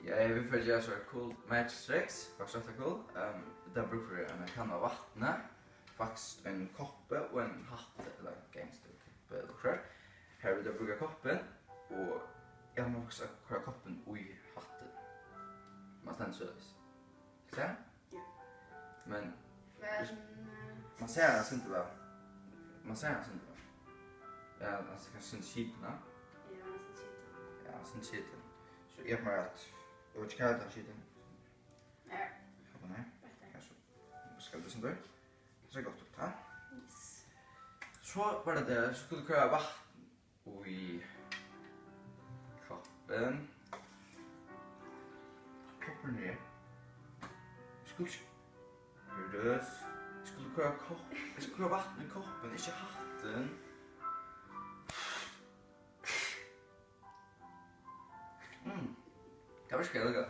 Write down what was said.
Ja, jeg vil følge så cool Magic Tricks, faktisk rätt cool. Där brukar jag en kanna vatten, faktiskt en koppe och en hatt eller gangsterkopp eller så. Här vill jag bruka koppen och jag måste också köra koppen i hatten. Man ständer så vis. Så? Ja. Men Men man ser det inte väl. Man ser det inte väl. Ja, alltså kanske inte skitna. ja, så sitter. Ja, sen skiten. Så jag kommer att jag vet inte vad det är skiten. Ja. Ja, nej. Kanske. Ska det sen då? Så gott upp ta. Yes. Så var det där, så skulle köra vatten i koppen. Koppen ner. Skulle Hördes. Skulle köra jag skulle ha vatten i koppen, inte hatten. Det var skillnad.